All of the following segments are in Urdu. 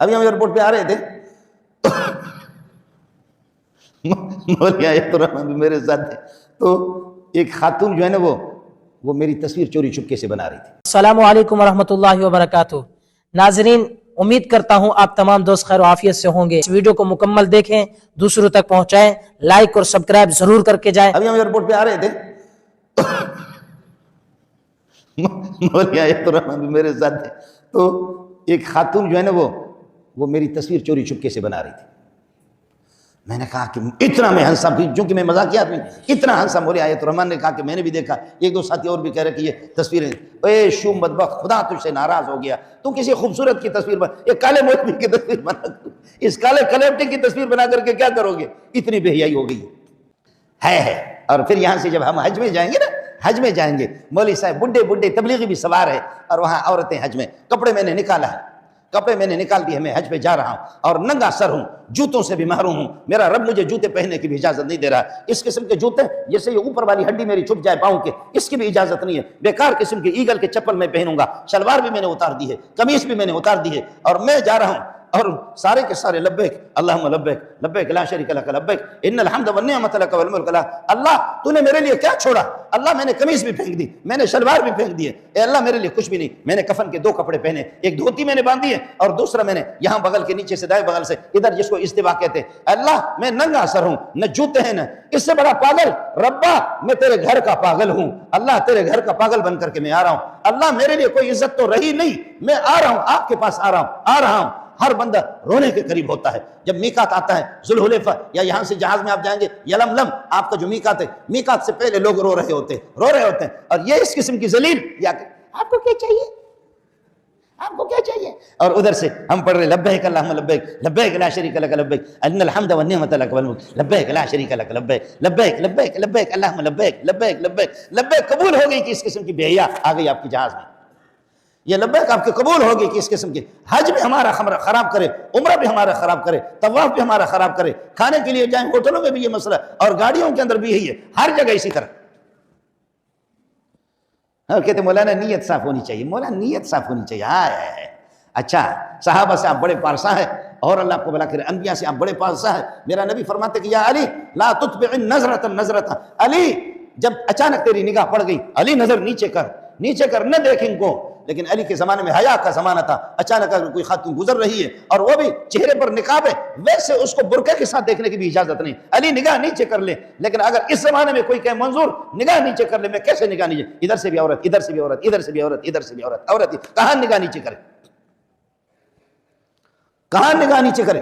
ابھی ہم ایئرپورٹ پہ آ رہے تھے، مولوی آیت الرحمن بھی میرے ساتھ تھے، تو ایک خاتون جو ہے نا وہ میری تصویر چوری چھپکے سے بنا رہی تھی۔ السلام علیکم ورحمۃ اللہ وبرکاتہ۔ ناظرین، امید کرتا ہوں آپ تمام دوست خیر و عافیت سے ہوں گے۔ اس ویڈیو کو مکمل دیکھیں، دوسروں تک پہنچائیں، لائک اور سبسکرائب ضرور کر کے جائیں۔ ابھی ہم ایئرپورٹ پہ آ رہے تھے، مولوی آیت الرحمن بھی میرے ساتھ تھے، تو ایک خاتون جو ہے نا وہ میری تصویر چوری چھپکے سے بنا رہی تھی۔ میں نے کہا کہ اتنا میں ہنسا، چونکہ میں مذاقیات میں اتنا ہنسا، مولوی آیت الرحمن نے کہا کہ میں نے بھی دیکھا، ایک دو ساتھی اور بھی کہہ رہے کہ یہ تصویریں، اے شوم بدبخت، خدا تجھ سے ناراض ہو گیا، تو کسی خوبصورت کی تصویر بنا، ایک کالے مولوی کی تصویر بنا، اس کالے کلیپٹے کی تصویر بنا کر کے کیا کرو گے؟ اتنی بے حیائی ہو گئی ہے۔ اور پھر یہاں سے جب ہم حج میں جائیں گے نا، حج میں جائیں گے، مولوی صاحب بڈھے تبلیغی بھی سوار ہے، اور وہاں عورتیں حج میں، کپڑے میں نے نکالا ہے، کپڑے میں نے نکال دیے، میں حج پہ جا رہا ہوں اور ننگا سر ہوں، جوتوں سے بھی محروم ہوں، میرا رب مجھے جوتے پہننے کی بھی اجازت نہیں دے رہا، اس قسم کے جوتے جیسے یہ اوپر والی ہڈی میری چھپ جائے پاؤں کے، اس کی بھی اجازت نہیں ہے، بیکار قسم کے ایگل کے چپل میں پہنوں گا، شلوار بھی میں نے اتار دی ہے، قمیص بھی میں نے اتار دی ہے، اور میں جا رہا ہوں، اور سارے کے سارے لبیک اللہم لبیک لبیک لا شریک لک لبیک ان الحمد والنعمت لک والملک لا۔ اللہ تو نے میرے لیے کیا چھوڑا؟ اللہ میں نے قمیص بھی پھینک دی، میں نے شلوار بھی پھینک دی ہے، اے اللہ میرے لیے کچھ بھی نہیں، میں نے کفن کے دو کپڑے پہنے، ایک دھوتی میں نے باندھی ہے اور دوسرا میں نے یہاں بغل کے نیچے سے دائیں بغل سے ادھر جس کو استوا کہتے ہیں، اللہ میں ننگا سر ہوں، نہ جوتے ہیں نہ، اس سے بڑا پاگل ربا میں تیرے گھر کا پاگل ہوں، اللہ تیرے گھر کا پاگل بن کر کے میں آ رہا ہوں، اللہ میرے لیے کوئی عزت تو رہی نہیں، میں آ رہا ہوں آپ کے پاس، آ رہا ہوں۔ ہر بندہ رونے کے قریب ہوتا ہے جب میقات آتا ہے، ذوالحلیفہ یا یہاں سے جہاز میں آپ جائیں گے یلملم، آپ کا جو میقات ہے، میقات سے پہلے لوگ رو رہے ہوتے ہیں، اور یہ اس قسم کی ذلیل یا کہ آپ کو کیا چاہیے، آپ کو کیا چاہیے، اور ادھر سے ہم پڑھ رہے لبیک اللہم لبیک لبیک لا شریک لک لبیک ان الحمد والنعمت لک والملک لبیک لا شریک لک لبیک لبیک لبیک لبیک اللہم لبیک لبیک لبیک لبیک قبول ہو گئی کہ اس قسم کی بے حیا آ گئی آپ کی جہاز میں، یہ لبیک آپ کے قبول ہوگی کہ اس قسم کی حج بھی ہمارا خراب کرے، عمرہ بھی ہمارا خراب کرے، طواف بھی ہمارا خراب کرے، کھانے کے لیے جائیں ہوٹلوں میں بھی یہ مسئلہ، اور گاڑیوں کے اندر بھی یہی ہے، ہر جگہ اسی طرح۔ کہتے مولانا نیت صاف ہونی چاہیے، مولانا نیت صاف ہونی چاہیے، اچھا صحابہ سے آپ بڑے پارسا ہے، اور اللہ آپ کو بلا کرے، انبیاء سے آپ بڑے پارسا ہے، میرا نبی فرماتے کہ یا علی لا تتبع نظرۃ نظرۃ، علی جب اچانک تیری نگاہ پڑ گئی، علی نظر نیچے کر نہ دیکھ ان کو، لیکن علی کے زمانے میں حیا کا زمانہ تھا، اچانک اگر کوئی خاتون گزر رہی ہے اور وہ بھی چہرے پر نقاب ہے، ویسے اس کو برقع کے ساتھ دیکھنے کی بھی اجازت نہیں، علی نگاہ نیچے کر لے، لیکن اگر اس زمانے میں کوئی کہے منظور نگاہ نیچے کر لے، میں کیسے نگاہ نیچے، ادھر سے بھی عورت، ادھر سے بھی عورت، ادھر سے بھی عورت، ادھر سے بھی عورت، عورت کہاں نگاہ نیچے کرے، کہاں نگاہ نیچے کرے؟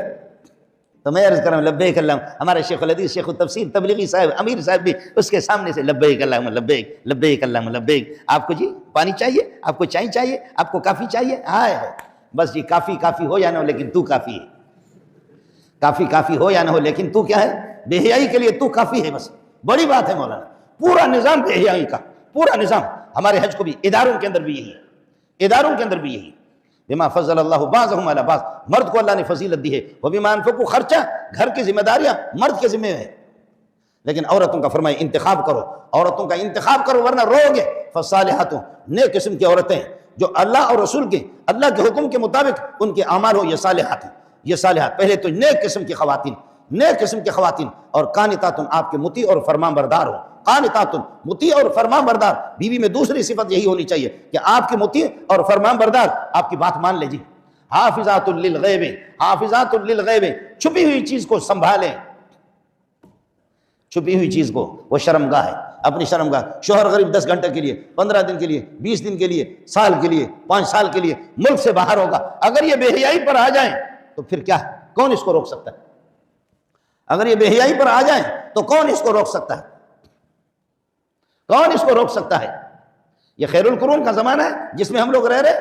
تو میں عرض کروں لبیک اللہم، ہمارے شیخ الحدیث شیخ التفسیر تبلیغی صاحب امیر صاحب بھی اس کے سامنے سے لبیک اللہم لبیک لبیک اللہم لبیک، آپ کو جی پانی چاہیے، آپ کو چائے چاہیے، آپ کو کافی چاہیے، ہائے بس جی کافی ہو یا نہ ہو لیکن تو کافی ہے، کافی ہو یا نہ ہو لیکن تو کیا ہے، بے حیائی کے لیے تو کافی ہے، بس بڑی بات ہے مولانا، پورا نظام بے حیائی کا، پورا نظام، ہمارے حج کو بھی اداروں کے اندر بھی یہی ہے، اداروں کے اندر بھی یہی ہے، بما فضل اللہ بعضهم علی بعض، مرد کو اللہ نے فضیلت دی ہے، وبما انفقوا، خرچہ گھر کی ذمہ داریاں مرد کے ذمہ ہے، لیکن عورتوں کا فرمائے انتخاب کرو، عورتوں کا انتخاب کرو ورنہ رو گے، فصالحات، نیک قسم کی عورتیں جو اللہ اور رسول کے، اللہ کے حکم کے مطابق ان کے اعمال ہو، یہ صالحات ہیں، یہ صالحات، پہلے تو نیک قسم کی خواتین، نیک قسم کی خواتین، اور قانتات آپ کے مطیع اور فرمان بردار ہو، قانتات مطیع اور فرمان بردار، بیوی میں دوسری صفت یہی ہونی چاہیے کہ آپ کے مطیع اور فرمان بردار، آپ کی بات مان لے جی، حافظات للغیب، حافظات للغیب، چھپی ہوئی چیز کو سنبھالیں، چھپی ہوئی چیز کو، وہ شرمگاہ ہے، اپنی شرمگاہ، شوہر غریب 10 گھنٹے کے لیے، 15 دن کے لیے، 20 دن کے لیے، سال کے لیے، 5 سال کے لیے ملک سے باہر ہوگا، اگر یہ بے حیائی پر آ جائیں تو پھر کیا، کون اس کو روک سکتا ہے؟ اگر یہ بے حیائی پر آ جائیں تو کون اس کو روک سکتا ہے؟ کون اس کو روک سکتا ہے؟ یہ خیر القرون کا زمانہ ہے جس میں ہم لوگ رہ رہے،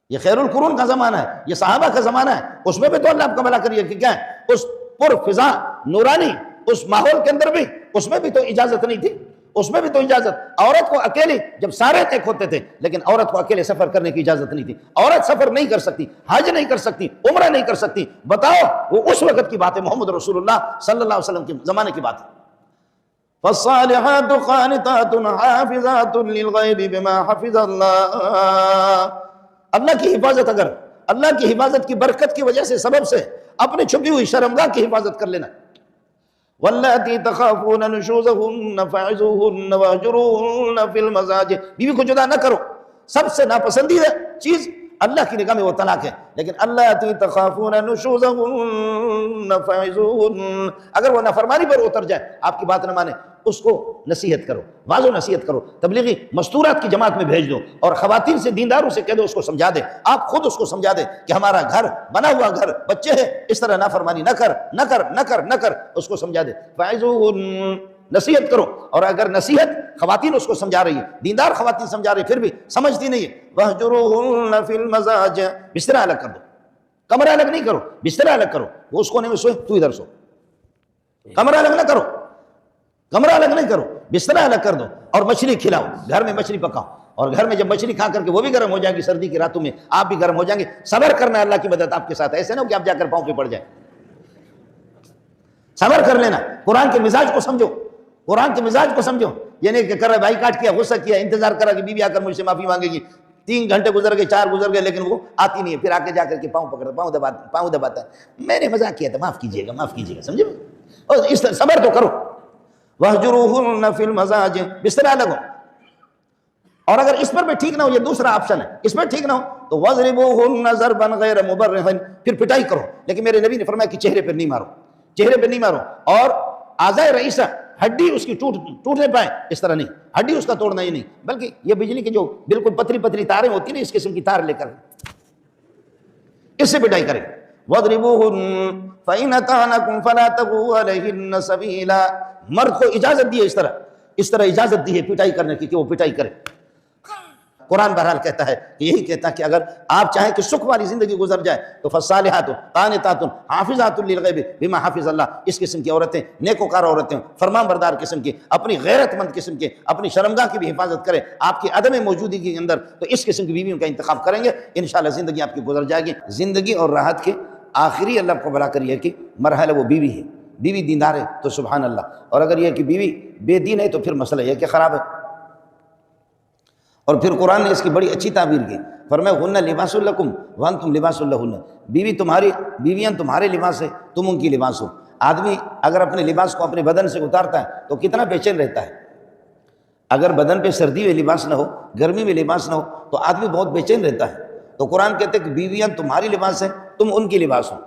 یہ خیر القرون کا زمانہ ہے، یہ صحابہ کا زمانہ ہے، اس میں بھی تو اللہ آپ کا بھلا کریے کہ کیا ہے، اس پر فضا نورانی اس ماحول کے اندر بھی، اس میں بھی تو اجازت نہیں تھی، اس میں بھی تو اجازت، عورت کو اکیلی، جب سارے نیک ہوتے تھے لیکن عورت کو اکیلے سفر کرنے کی اجازت نہیں تھی، عورت سفر نہیں کر سکتی، حج نہیں کر سکتی، عمرہ نہیں کر سکتی، بتاؤ وہ اس وقت کی بات ہے، محمد رسول اللہ صلی اللہ علیہ وسلم کے زمانے کی بات ہے۔ فالصالحات قانتات حافظات للغیب بما حفظ اللہ، اللہ کی حفاظت اگر اللہ کی حفاظت کی برکت کی وجہ سے سبب سے اپنے چھپی ہوئی شرمگاہ کی حفاظت کر لینا. واللاتی تخافون نشوزہن فعظوہن واہجروہن فی المضاجع. بیوی کو جدا نہ کرو. سب سے ناپسندیدہ چیز اللہ کی نگاہ میں وہ طلاق ہے. لیکن اللاتی تخافون نشوزہن فعظوہن، اگر وہ نافرمانی پر اتر جائے، آپ کی بات نہ مانے، اس کو نصیحت کرو، واضح نصیحت کرو، تبلیغی مستورات کی جماعت میں بھیج دو، اور خواتین سے دینداروں سے کہہ دو اس کو سمجھا دے، آپ خود اس کو سمجھا دے کہ ہمارا گھر بنا ہوا گھر، بچے ہیں، اس طرح نافرمانی نہ کر نہ کر نہ کر نہ کر، اس کو سمجھا دے. فَعِظُوهُنَّ، نصیحت کرو. اور اگر نصیحت خواتین اس کو سمجھا رہی ہے، دیندار خواتین سمجھا رہی پھر بھی سمجھتی نہیں ہے، وَاهْجُرُوهُنَّ فِي الْمَضَاجِعِ، بستر الگ کر دو، کمرہ الگ نہیں کرو، بستر الگ کرو. وہ اس کونے میں سوئے، تو ادھر سو. کمرہ الگ نہ کرو، کمرہ الگ نہیں کرو، بستر الگ کر دو. اور مچھلی کھلاؤ، گھر میں مچھلی پکاؤ، اور گھر میں جب مچھلی کھا کر کے وہ بھی گرم ہو جائے گی سردی کی راتوں میں، آپ بھی گرم ہو جائیں گے. صبر کرنا، اللہ کی مدد آپ کے ساتھ. ایسے نہ ہو کہ آپ جا کر پاؤں پہ پڑ جائیں. صبر کر لینا. قرآن کے مزاج کو سمجھو، قرآن کے مزاج کو سمجھو. یہ نہیں کہ کر رہا بھائی کاٹ کیا، غصہ کیا، انتظار کرا کہ بیوی آ کر مجھ سے معافی مانگے گی. 3 گھنٹے گزر گئے، 4 گزر گئے، لیکن وہ آتی نہیں ہے. پھر آ کے جا کر کے پاؤں پکڑتا، پاؤں دباتا ہے، میں نے مزاق کیا تھا، معاف کیجیے گا، معاف کیجیے گا. سمجھے؟ اور اس طرح صبر تو کرو. وَاهْجُرُوهُنَّ فِي الْمَضَاجِعِ، بستر الگ ہو. اور اگر اس پر بھی ٹھیک نہ ہو، یہ دوسرا آپشن ہے، اس پر ٹھیک نہ ہو تو وَاضْرِبُوهُنَّ ضَرْبًا غَيْرَ مُبَرِّحٍ، پھر پٹائی کرو. لیکن میرے نبی نے فرمایا کہ چہرے پہ نہیں مارو، چہرے پہ نہیں مارو. اور اعضائے رئیسہ، ہڈی اس کی ٹوٹ نہیں پائے، اس طرح نہیں، ہڈی اس کا توڑنا ہی نہیں، بلکہ یہ بجلی کی جو بالکل پتلی پتلی تاریں ہوتی ہیں، اس قسم کی تار لے کر اس سے پٹائی کرے. وَاضْرِبُوهُنَّ فَإِنْ أَطَعْنَكُمْ فَلَا تَبْغُوا عَلَيْهِنَّ سَبِيلًا. مرد کو اجازت دی ہے، اس طرح اجازت دی ہے پٹائی کرنے کی کہ وہ پٹائی کرے. قرآن بہرحال کہتا ہے کہ یہی کہتا ہے کہ اگر آپ چاہیں کہ سکھ والی زندگی گزر جائے تو فالصالحات قانتات حافظات للغیب بما حافظ اللہ. اس قسم کی عورتیں، نیکوکار عورتیں، فرمان بردار قسم کی، اپنی غیرت مند قسم کی، اپنی شرمگاہ کی بھی حفاظت کریں. آپ کی عدم موجودگی کے اندر تو اس قسم کی بیویوں کا انتخاب کریں گے، انشاءاللہ زندگی آپ کی گزر جائے گی. زندگی اور راحت کے آخری اللہ کو بلا کر یہ کہ مرحلہ وہ بیوی ہے. بیوی دیندار ہے تو سبحان اللہ، اور اگر یہ کہ بیوی بے دین ہے تو پھر مسئلہ یہ کہ خراب ہے. اور پھر قرآن نے اس کی بڑی اچھی تعبیر کی، فرمایا ہن لباس لکم وانتم لباس لہن. بیویاں تمہارے لباس ہے، تم ان کی لباس ہو. آدمی اگر اپنے لباس کو اپنے بدن سے اتارتا ہے تو کتنا بے چین رہتا ہے. اگر بدن پہ سردی میں لباس نہ ہو، گرمی میں لباس نہ ہو تو آدمی بہت بے چین رہتا ہے. تو قرآن کہتے ہیں کہ بیویاں تمہاری لباس ہیں، تم ان کی لباس ہو.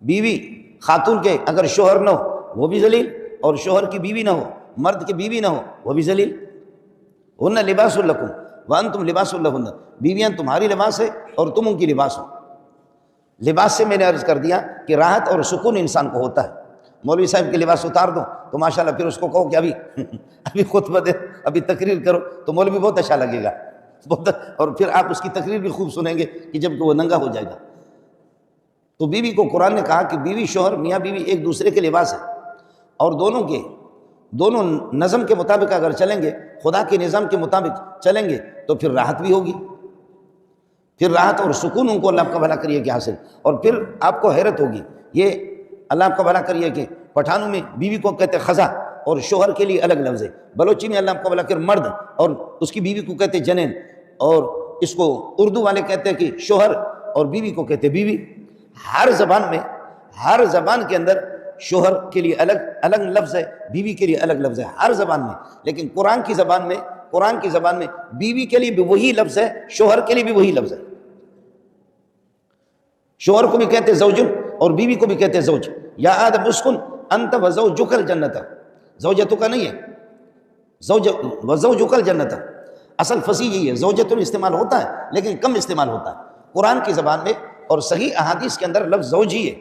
بیوی خاتون کے اگر شوہر نہ ہو وہ بھی ذلیل، اور شوہر کی بیوی نہ ہو، مرد کی بیوی نہ ہو وہ بھی ذلیل. ہن لباس لکم وانتم لباس لہن. بیویاں تمہاری لباس ہے اور تم ان کی لباس ہو. لباس سے میں نے عرض کر دیا کہ راحت اور سکون انسان کو ہوتا ہے. مولوی صاحب کے لباس اتار دو تو ماشاءاللہ پھر اس کو کہو کہ ابھی خطبہ دے، ابھی تقریر کرو تو مولوی بہت اچھا لگے گا، اور پھر آپ اس کی تقریر بھی خوب سنیں گے کہ جب کہ وہ ننگا ہو جائے گا. تو بیوی کو قرآن نے کہا کہ بیوی شوہر، میاں بیوی ایک دوسرے کے لباس ہے، اور دونوں نظم کے مطابق اگر چلیں گے، خدا کے نظام کے مطابق چلیں گے تو پھر راحت بھی ہوگی. پھر راحت اور سکون ان کو اللہ آپ کا بھلا کریے کہ حاصل. اور پھر آپ کو حیرت ہوگی، یہ اللہ آپ کا بھلا کریے کہ پٹھانوں میں بیوی کو کہتے خزا، اور شوہر کے لیے الگ لفظ ہے. بلوچی میں اللہ آپ کا بھلا کر مرد اور اس کی بیوی کو کہتے جنین، اور اس کو اردو والے کہتے ہیں کہ شوہر، اور بیوی کو کہتے بیوی. ہر زبان کے اندر شوہر کے لیے الگ لفظ ہے، بیوی کے لیے الگ لفظ ہے ہر زبان میں. لیکن قرآن کی زبان میں بیوی کے لیے بھی وہی لفظ ہے، شوہر کے لیے بھی وہی لفظ ہے. شوہر کو بھی کہتے زوجن اور بیوی کو بھی کہتے زوج. یا آدم اسکن انت وزوجک الجنت، زوجتو کا نہیں ہے، وزوجک الجنت. اصل فصیح یہی ہے، زوجتن استعمال ہوتا ہے لیکن کم استعمال ہوتا ہے قرآن کی زبان میں، اور صحیح احادیث کے اندر لفظ زوج ہی ہے.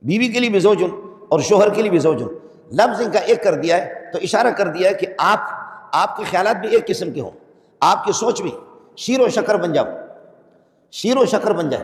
بیوی کے لیے بھی زوجن اور شوہر کے لیے بھی زوجن. لفظ ان کا ایک کر دیا ہے تو اشارہ کر دیا ہے کہ آپ کے خیالات بھی ایک قسم کے ہوں، آپ کی سوچ بھی شیر و شکر بن جائے.